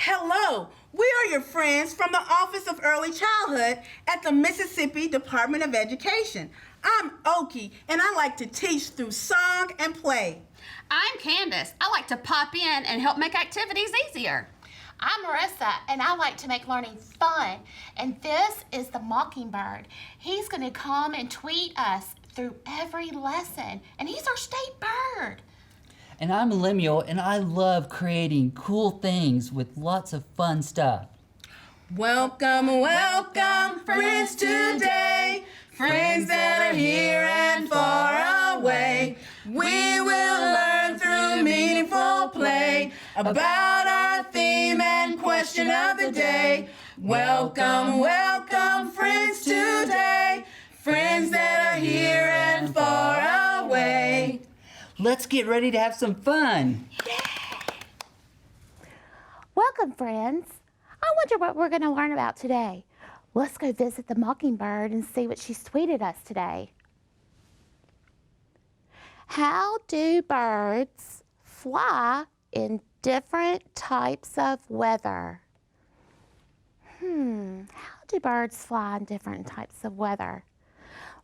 Hello, we are your friends from the Office of Early Childhood at the Mississippi Department of Education. I'm Oki, and I like to teach through song and play. I'm Candace. I like to pop in and help make activities easier. I'm Marissa, and I like to make learning fun. And this is the Mockingbird. He's going to come and tweet us through every lesson, and he's our state bird. And I'm Lemuel, and I love creating cool things with lots of fun stuff. Welcome, welcome, friends today, friends that are here and far away. We will learn through meaningful play about our theme and question of the day. Welcome, welcome, friends today, friends that are here and far away. Let's get ready to have some fun. Welcome, friends. I wonder what we're going to learn about today. Let's go visit the Mockingbird and see what she's tweeted us today. How do birds fly in different types of weather? How do birds fly in different types of weather?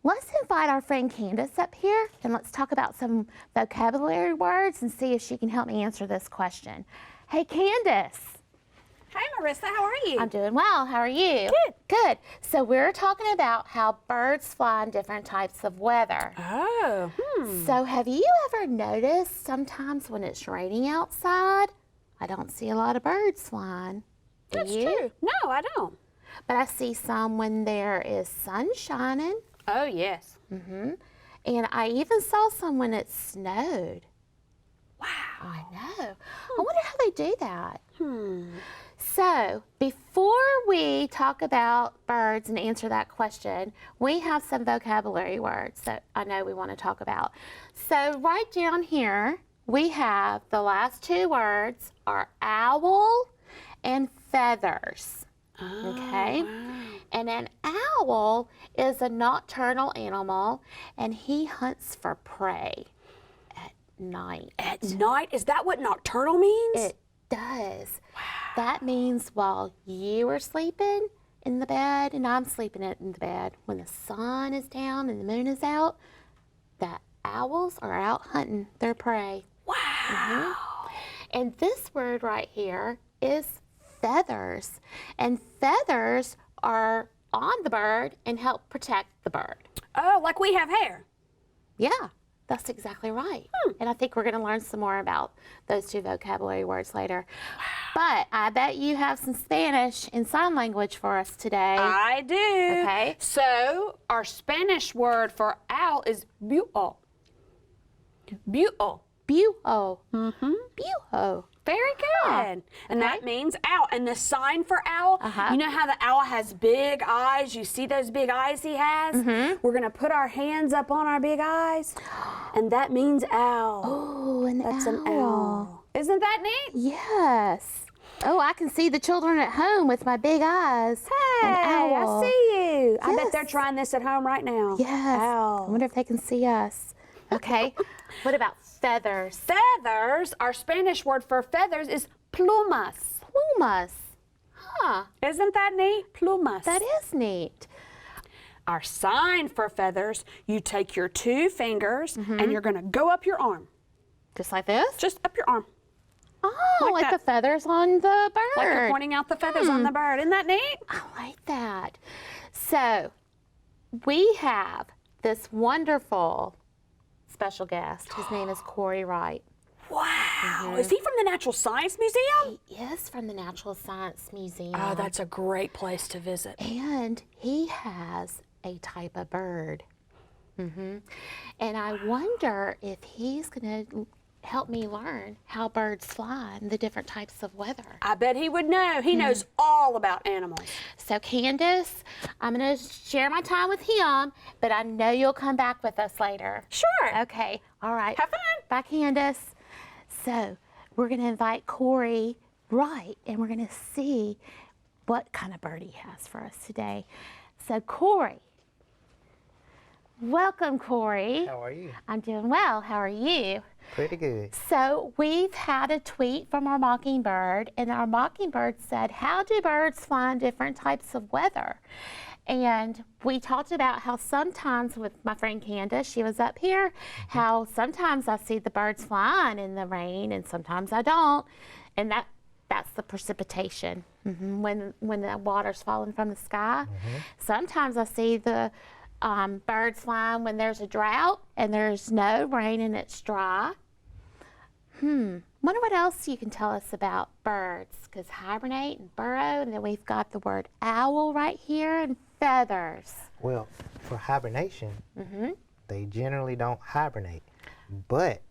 Let's invite our friend Candace up here and let's talk about some vocabulary words and see if she can help me answer this question. Hey, Candace. Hey, Marissa, how are you? I'm doing well. How are you? Good. Good. So we're talking about how birds fly in different types of weather. Oh. So have you ever noticed sometimes when it's raining outside, I don't see a lot of birds flying? Do That's you? true. No, I don't. But I see some when there is sun shining. Oh, yes. And I even saw some when it snowed. Wow. I know. I wonder how they do that. So, before we talk about birds and answer that question, we have some vocabulary words that I know we want to talk about. So, right down here, we have the last two words are owl and feathers. Okay? And an owl is a nocturnal animal, and he hunts for prey at night. At night? Is that what nocturnal means? It does. Wow. That means while you are sleeping in the bed and I'm sleeping in the bed, when the sun is down and the moon is out, the owls are out hunting their prey. Wow. And this word right here is feathers. And feathers are on the bird and help protect the bird. Oh, like we have hair. Yeah, that's exactly right. And I think we're going to learn some more about those two vocabulary words later. But I bet you have some Spanish and sign language for us today. I do. Okay. So, our Spanish word for owl is buo. Buo. Buo. Buo. Very good. And that means owl. And the sign for owl, you know how the owl has big eyes? You see those big eyes he has? We're going to put our hands up on our big eyes, and that means owl. Oh, an That's owl. an owl. Isn't that neat? Yes. Oh, I can see the children at home with my big eyes. Hey, An owl. I see you. I bet Yes. they're trying this at home right now. Yes. Owl. I wonder if they can see us. Okay. What about feathers? Feathers, our Spanish word for feathers is plumas. Plumas. Huh. Isn't that neat? Plumas. That is neat. Our sign for feathers, you take your two fingers and you're going to go up your arm. Just like this? Just up your arm. Oh, like that. the feathers on the bird. Like you're pointing out the feathers on the bird. Isn't that neat? I like that. So, we have this wonderful special guest. His name is Corey Wright. Wow. Is he from the Natural Science Museum? He is from the Natural Science Museum. Oh, that's a great place to visit. And he has a type of bird. And I wonder if he's going to help me learn how birds fly and the different types of weather. I bet he would know. He knows all about animals. So, Candace, I'm going to share my time with him, but I know you'll come back with us later. Sure. Okay. All right. Have fun. Bye, Candace. So, we're going to invite Corey Wright, and we're going to see what kind of bird he has for us today. So, Corey, Welcome, Corey. How are you? I'm doing well. How are you? Pretty good. So we've had a tweet from our mockingbird, and our mockingbird said, how do birds fly in different types of weather? And we talked about how sometimes with my friend Candace, she was up here, how sometimes I see the birds flying in the rain and sometimes I don't. And that's the precipitation, when the water's falling from the sky. Sometimes I see the birds flying when there's a drought and there's no rain and it's dry. Wonder what else you can tell us about birds, because hibernate and burrow, and then we've got the word owl right here, and feathers. Well, for hibernation, they generally don't hibernate, but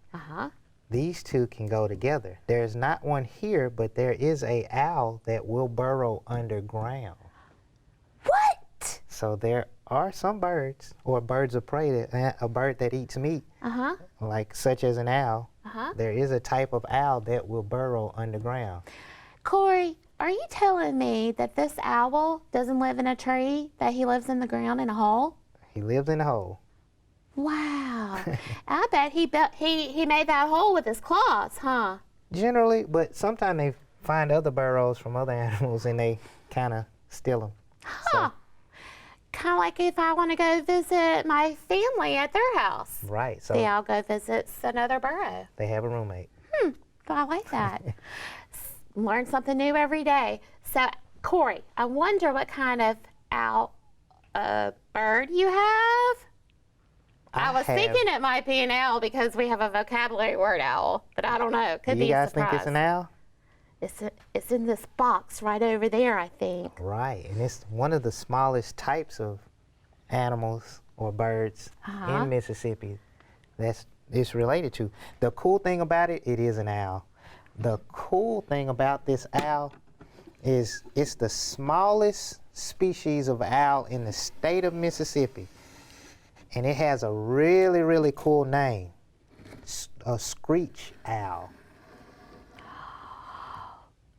these two can go together. There's not one here, but there is a owl that will burrow underground. What? So there are some birds, or birds of prey, a bird that eats meat, like such as an owl. There is a type of owl that will burrow underground. Corey, are you telling me that this owl doesn't live in a tree, that he lives in the ground in a hole? He lives in a hole. Wow. I bet he made that hole with his claws, huh? Generally, but sometimes they find other burrows from other animals and they kind of steal them. Huh. Kind of like if I want to go visit my family at their house. Right. So The owl go visits another burrow. they have a roommate. I like that. Learn something new every day. So, Corey, I wonder what kind of owl bird you have? I was thinking it might be an owl because we have a vocabulary word owl, but I don't know. Could Do be you a guys think surprise. it's an owl? It's in this box right over there, I think. Right, and it's one of the smallest types of animals or birds in Mississippi that's it's related to. The cool thing about it, it is an owl. The cool thing about this owl is it's the smallest species of owl in the state of Mississippi. And it has a really, really cool name, a Screech Owl.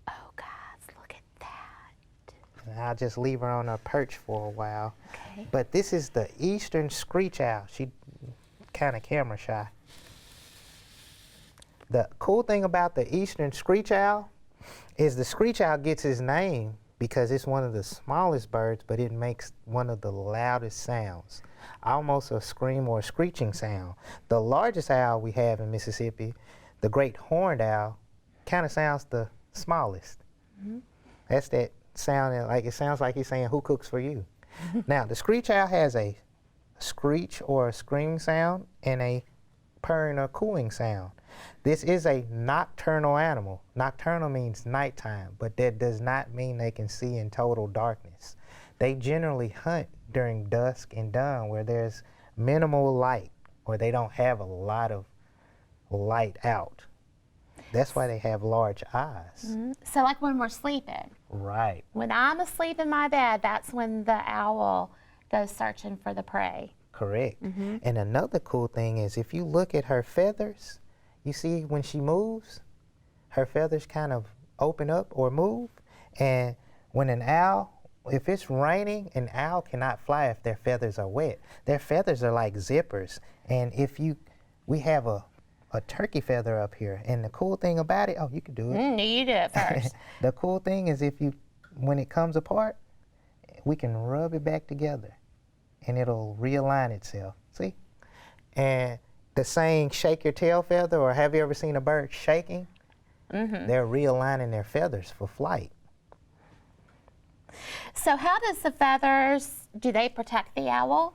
Oh, guys, look at that. And I'll just leave her on her perch for a while. Okay. But this is the eastern screech owl. She kind of camera shy. The cool thing about the eastern screech owl is the screech owl gets its name because it's one of the smallest birds, but it makes one of the loudest sounds, almost a scream or a screeching sound. The largest owl we have in Mississippi, the great horned owl, kind of sounds the smallest. That's that sound, like it sounds like he's saying, "Who cooks for you?" Now, the screech owl has a screech or a screaming sound and a purring or cooing sound. This is a nocturnal animal. Nocturnal means nighttime, but that does not mean they can see in total darkness. They generally hunt during dusk and dawn where there's minimal light or they don't have a lot of light out. That's why they have large eyes. So like when we're sleeping. Right. When I'm asleep in my bed, that's when the owl goes searching for the prey. Correct. And another cool thing is if you look at her feathers, you see when she moves, her feathers kind of open up or move. And when an owl, if it's raining, an owl cannot fly if their feathers are wet. Their feathers are like zippers. And we have a turkey feather up here. And the cool thing about it, oh, you can do it. You do it first. The cool thing is when it comes apart, we can rub it back together and it'll realign itself. See? And the saying, shake your tail feather, or have you ever seen a bird shaking? They're realigning their feathers for flight. So how does the feathers, do they protect the owl?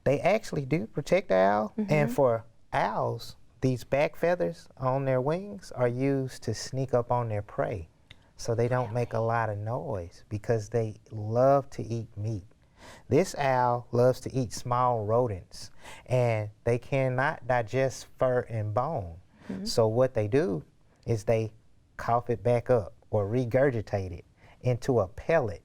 They actually do protect the owl. And for owls, these back feathers on their wings are used to sneak up on their prey. So they don't make a lot of noise because they love to eat meat. This owl loves to eat small rodents, and they cannot digest fur and bone. So what they do is they cough it back up or regurgitate it into a pellet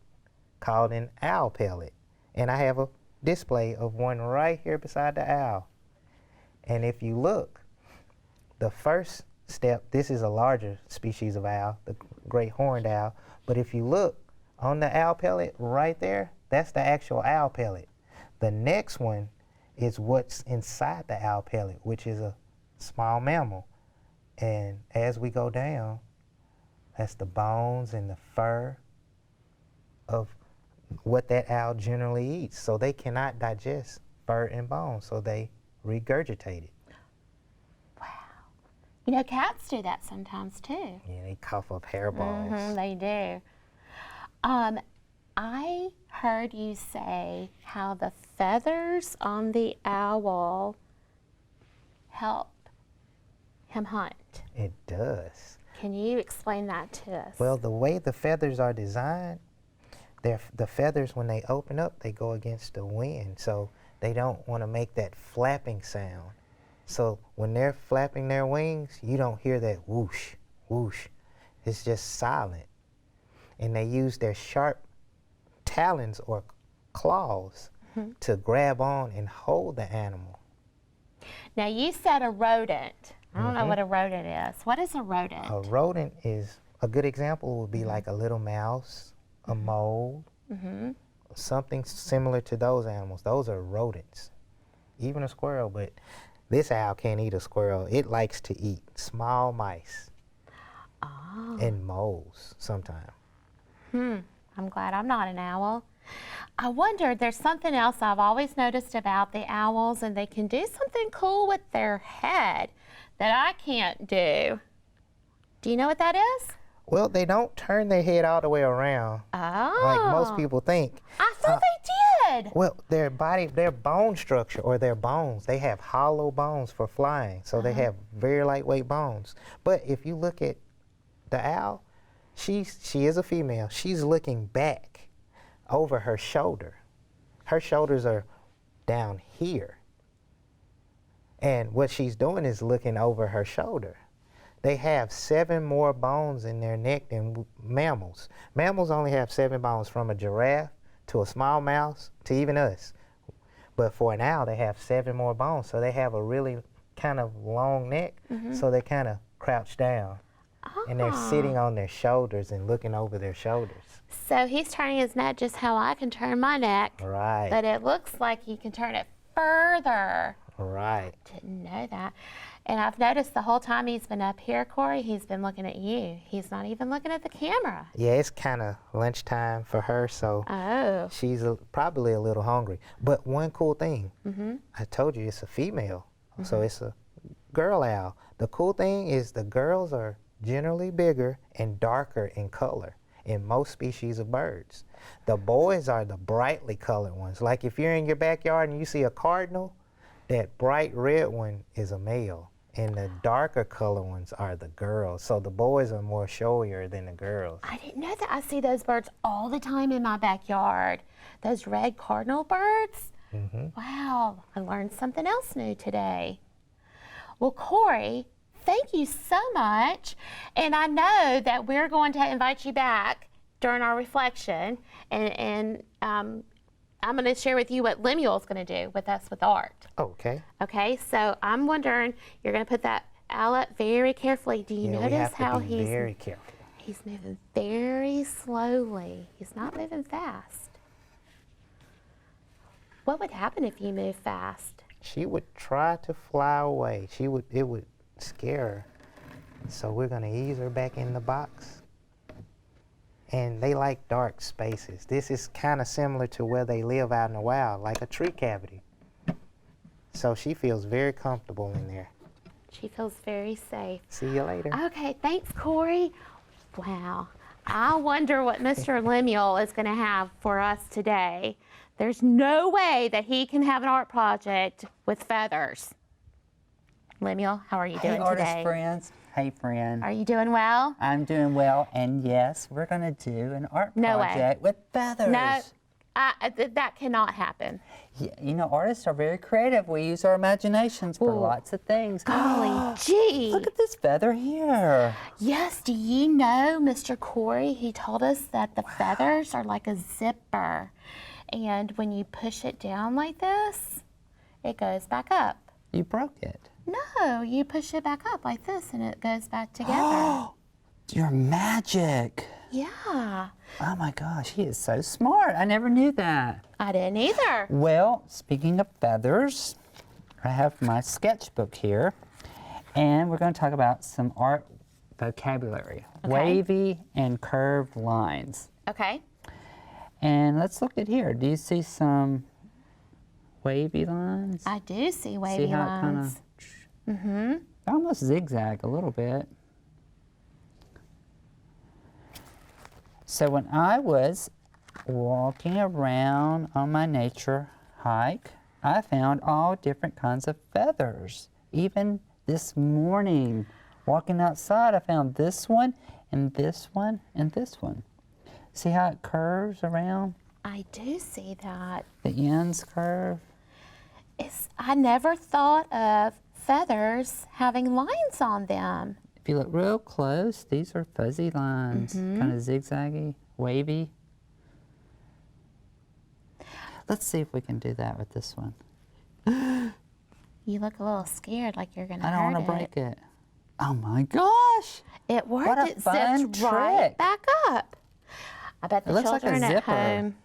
called an owl pellet. And I have a display of one right here beside the owl. And if you look, the first step, this is a larger species of owl, the great horned owl. But if you look on the owl pellet right there, that's the actual owl pellet. The next one is what's inside the owl pellet, which is a small mammal. And as we go down, that's the bones and the fur of what that owl generally eats. So they cannot digest fur and bones, so they regurgitate it. Wow. You know, cats do that sometimes too. Yeah, they cough up hair balls. They do. I heard you say how the feathers on the owl help him hunt. It does. Can you explain that to us? Well, the way the feathers are designed, the feathers, when they open up, they go against the wind. So they don't want to make that flapping sound. So when they're flapping their wings, you don't hear that whoosh, whoosh. It's just silent. And they use their sharp talons or claws to grab on and hold the animal. Now you said a rodent. I don't know what a rodent is. What is a rodent? A rodent is, a good example would be like a little mouse, a mole, something similar to those animals. Those are rodents. Even a squirrel, but this owl can't eat a squirrel. It likes to eat small mice and moles sometimes. I'm glad I'm not an owl. I wonder, there's something else I've always noticed about the owls, and they can do something cool with their head that I can't do. Do you know what that is? Well, they don't turn their head all the way around like most people think. I thought they did. Well, their bone structure, or their bones, they have hollow bones for flying, so they have very lightweight bones. But if you look at the owl, she is a female. She's looking back over her shoulder. Her shoulders are down here. And what she's doing is looking over her shoulder. They have 7 more bones in their neck than mammals. Mammals only have 7 bones, from a giraffe to a small mouse to even us. But for an owl, they have 7 more bones. So they have a really kind of long neck, so they kind of crouch down. And they're sitting on their shoulders and looking over their shoulders. So he's turning his neck just how I can turn my neck. Right. But it looks like he can turn it further. Right. Didn't know that. And I've noticed the whole time he's been up here, Corey, he's been looking at you. He's not even looking at the camera. Yeah, it's kind of lunchtime for her, so she's probably a little hungry. But one cool thing, I told you it's a female, so it's a girl owl. The cool thing is the girls are generally bigger and darker in color in most species of birds. The boys are the brightly colored ones. Like if you're in your backyard and you see a cardinal, that bright red one is a male, and the darker color ones are the girls. So the boys are more showier than the girls. I didn't know that. I see those birds all the time in my backyard. Those red cardinal birds. Wow, I learned something else new today. Well, Corey, thank you so much. And I know that we're going to invite you back during our reflection, and I'm going to share with you what Lemuel is going to do with us with art. Okay. Okay, so I'm wondering, you're going to put that owl up very carefully. Do you Yeah, we notice have to how be he's very careful. he's moving very slowly? He's not moving fast. What would happen if you move fast? She would try to fly away. It would scare her. So we're going to ease her back in the box. And they like dark spaces. This is kind of similar to where they live out in the wild, like a tree cavity. So she feels very comfortable in there. She feels very safe. See you later. Okay, thanks, Corey. Wow. I wonder what Mr. Lemuel is going to have for us today. There's no way that he can have an art project with feathers. Lemuel, how are you doing Hey, artist today? friends. Hey, friend. Are you doing well? I'm doing well, and yes, we're going to do an art No way. project with feathers. No, that cannot happen. Yeah, you know, artists are very creative. We use our imaginations for Ooh. lots of things. Golly gee. Look at this feather here. Yes, do you know, Mr. Corey, he told us that the feathers are like a zipper. And when you push it down like this, it goes back up. You broke it. No, you push it back up like this and it goes back together. You're magic. Yeah. Oh my gosh, he is so smart. I never knew that. I didn't either. Well, speaking of feathers, I have my sketchbook here, and we're going to talk about some art vocabulary, wavy and curved lines. Okay. And let's look at here. Do you see some wavy lines? I do see wavy See how lines. it kind of almost zigzag a little bit. So when I was walking around on my nature hike, I found all different kinds of feathers. Even this morning, walking outside, I found this one and this one and this one. See how it curves around? I do see that. The ends curve. I never thought of feathers having lines on them. If you look real close, these are fuzzy lines, kind of zigzaggy, wavy. Let's see if we can do that with this one. You look a little scared, like you're going to hurt it. I don't want to break it. Oh my gosh! It worked. What a It fun zipped right trick. back up. I bet the looks like a children at zipper. home.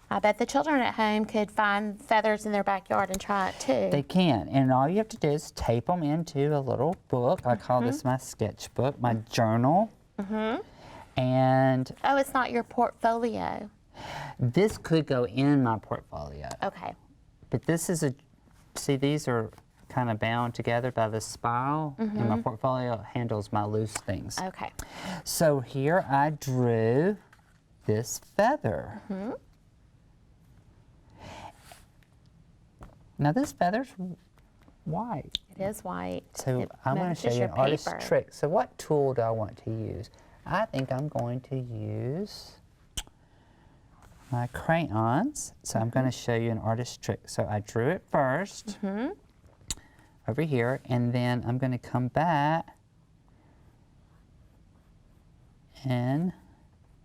I bet the children at home could find feathers in their backyard and try it too. They can, and all you have to do is tape them into a little book. I call this my sketchbook, my journal. And Oh, it's not your portfolio. this could go in my portfolio. Okay. But this is see, these are kind of bound together by the spiral, and my portfolio handles my loose things. Okay. So here I drew this feather. Now this feather's white. It is white. So It I'm going to show matches you an your artist's paper. trick. So what tool do I want to use? I think I'm going to use my crayons. So I'm going to show you an artist's trick. So I drew it first over here, and then I'm going to come back, and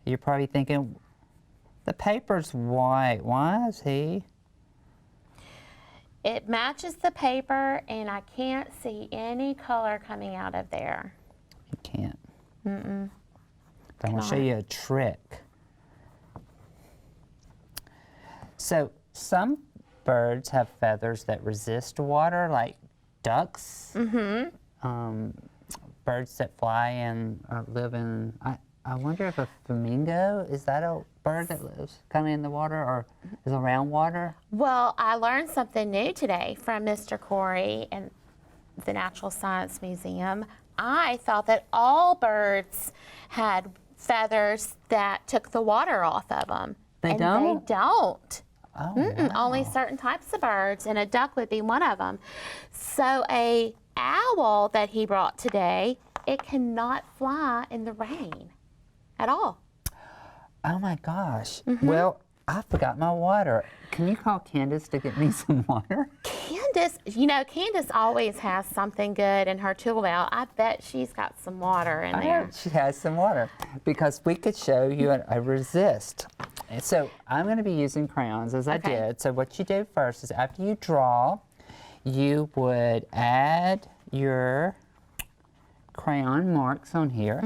you're probably thinking, the paper's white. Why is he? It matches the paper, and I can't see any color coming out of there. You can't. But I'm going to show you a trick. So some birds have feathers that resist water, like ducks. Birds that fly and live in. I wonder if a flamingo, is that a bird that lives kind of in the water or is around water? Well, I learned something new today from Mr. Corey in the Natural Science Museum. I thought that all birds had feathers that took the water off of them. They and don't? They don't. Oh, Only certain types of birds, and a duck would be one of them. So a owl that he brought today, it cannot fly in the rain at all. Oh my gosh. Well, I forgot my water. Can you call Candace to get me some water? Candace, you know, Candace always has something good in her tool belt. I bet she's got some water in I there. heard she has some water because we could show you a resist. And so I'm going to be using crayons as I did. So what you do first is after you draw, you would add your crayon marks on here.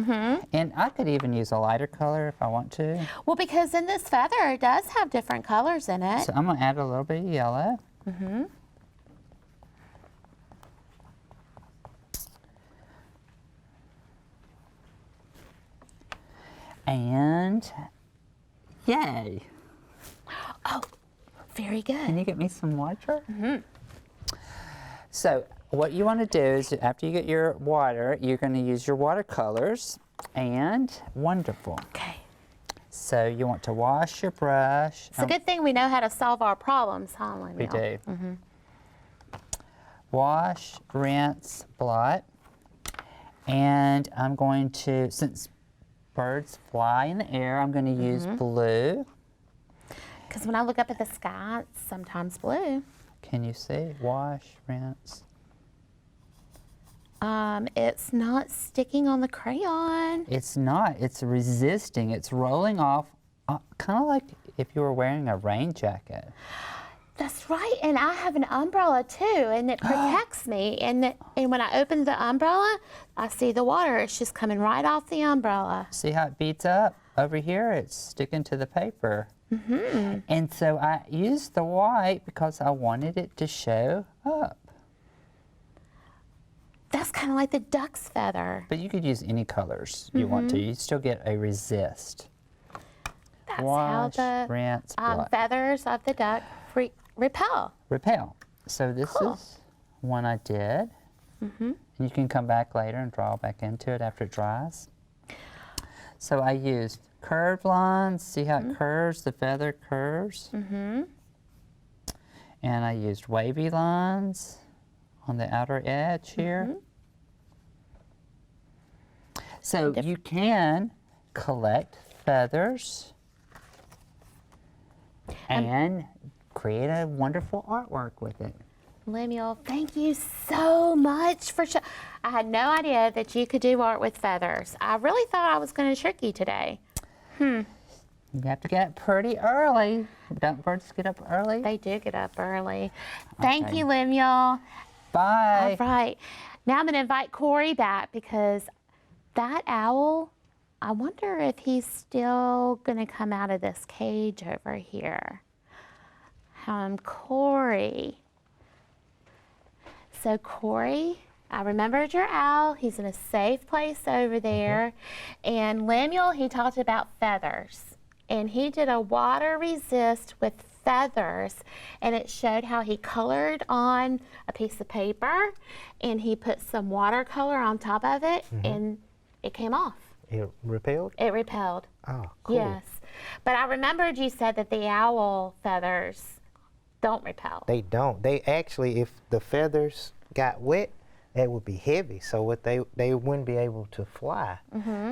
And I could even use a lighter color if I want to. Well, because in this feather, it does have different colors in it. So I'm going to add a little bit of yellow. And yay! Oh, very good. Can you get me some water? So what you want to do is after you get your water, you're going to use your watercolors, and wonderful. Okay. So you want to wash your brush. It's a good thing we know how to solve our problems, huh, Lemuel? We do. Wash, rinse, blot. And I'm going to, since birds fly in the air, I'm going to use blue. Because when I look up at the sky, it's sometimes blue. Can you see? Wash, rinse. It's not sticking on the crayon. It's not. It's resisting. It's rolling off, kind of like if you were wearing a rain jacket. That's right, and I have an umbrella too, and it protects me. And when I open the umbrella, I see the water. It's just coming right off the umbrella. See how it beads up? Over here, it's sticking to the paper. And so I used the white because I wanted it to show up. That's kind of like the duck's feather. But you could use any colors you want to. You still get a resist. That's Wash, how the rinse, blot. feathers of the duck repel. Repel. So this is one I did. And you can come back later and draw back into it after it dries. So I used curved lines. See how it curves? The feather curves. And I used wavy lines on the outer edge here. So you can collect feathers and create a wonderful artwork with it. Lemuel, thank you so much for I had no idea that you could do art with feathers. I really thought I was going to trick you today. You have to get up pretty early. Don't birds get up early? They do get up early. Thank Okay. you, Lemuel. Bye. All right. Now I'm going to invite Corey back because that owl, I wonder if he's still going to come out of this cage over here. Corey. So Corey, I remembered your owl. He's in a safe place over there. And Lemuel, he talked about feathers. And he did a water resist with feathers. And it showed how he colored on a piece of paper. And he put some watercolor on top of it. And it came off. It repelled? It repelled. Oh, cool. Yes. But I remembered you said that the owl feathers don't repel. They don't. They actually, if the feathers got wet, it would be heavy, so they wouldn't be able to fly.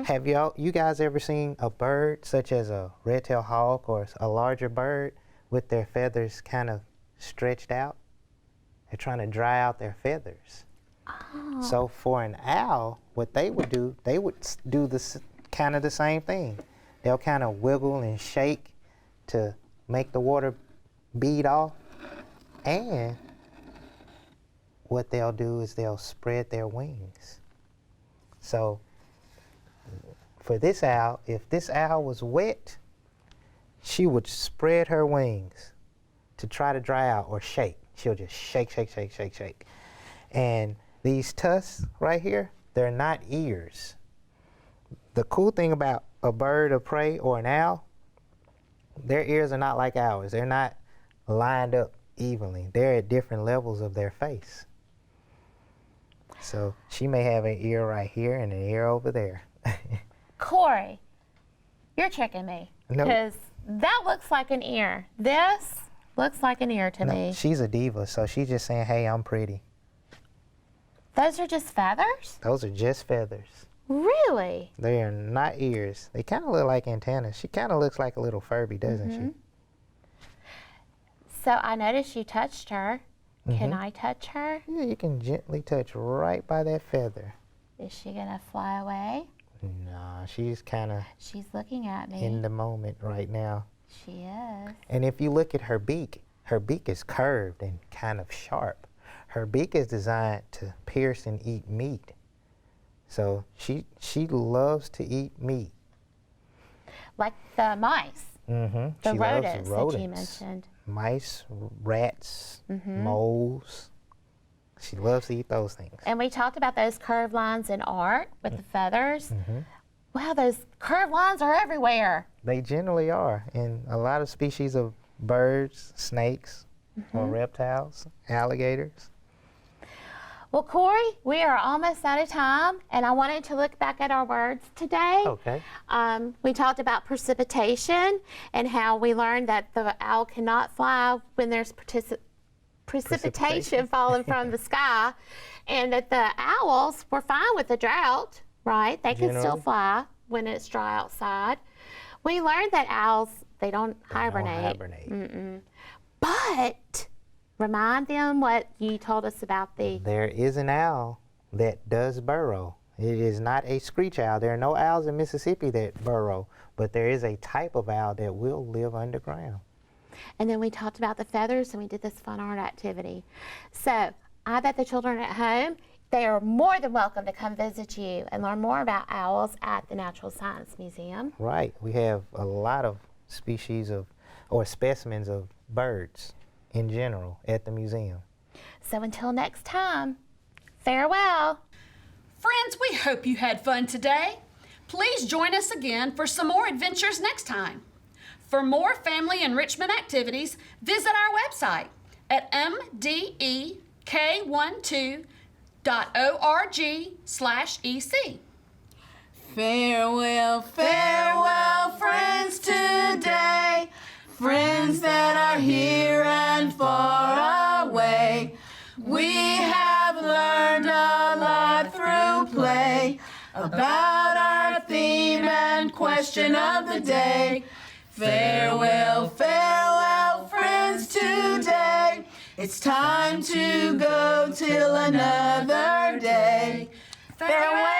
Have you guys ever seen a bird such as a red-tailed hawk or a larger bird with their feathers kind of stretched out? They're trying to dry out their feathers. So for an owl, what they would do this kind of the same thing. They'll kind of wiggle and shake to make the water bead off, and what they'll do is they'll spread their wings. So for this owl, if this owl was wet, she would spread her wings to try to dry out or shake. She'll just shake, shake, shake, shake, shake. And these tusks right here, they're not ears. The cool thing about a bird of prey or an owl, their ears are not like ours. They're not lined up evenly. They're at different levels of their face. So she may have an ear right here and an ear over there. Corey, you're tricking me. No. Because that looks like an ear. This looks like an ear to me. She's a diva, so she's just saying, hey, I'm pretty. Those are just feathers? Those are just feathers. Really? They are not ears. They kind of look like antennas. She kind of looks like a little Furby, doesn't she? So I noticed you touched her. Can I touch her? Yeah, you can gently touch right by that feather. Is she going to fly away? Nah, she's kind of She's looking at me. in the moment right now. She is. And if you look at her beak is curved and kind of sharp. Her beak is designed to pierce and eat meat. So she loves to eat meat. Like the mice. Mm-hmm. The She rodents loves that you mentioned. Mice, rats, moles. She loves to eat those things. And we talked about those curved lines in art with the feathers. Wow, those curved lines are everywhere. They generally are in a lot of species of birds, snakes, or reptiles, alligators. Well, Corey, we are almost out of time, and I wanted to look back at our words today. Okay. We talked about precipitation and how we learned that the owl cannot fly when there's precipitation falling from the sky, and that the owls were fine with the drought, right? They can still Generally. fly when it's dry outside. We learned that owls, they don't hibernate. But remind them what you told us about the... There is an owl that does burrow. It is not a screech owl. There are no owls in Mississippi that burrow, but there is a type of owl that will live underground. And then we talked about the feathers and we did this fun art activity. So I bet the children at home, they are more than welcome to come visit you and learn more about owls at the Natural Science Museum. Right. We have a lot of species of, or specimens of birds in general at the museum. So until next time, farewell. Friends, we hope you had fun today. Please join us again for some more adventures next time. For more family enrichment activities, visit our website at mdek12.org/EC. Farewell, farewell, friends today, friends that are here and far away. We have learned a lot through play about our theme and question of the day. Farewell, farewell, friends today. It's time to go till another day. Farewell.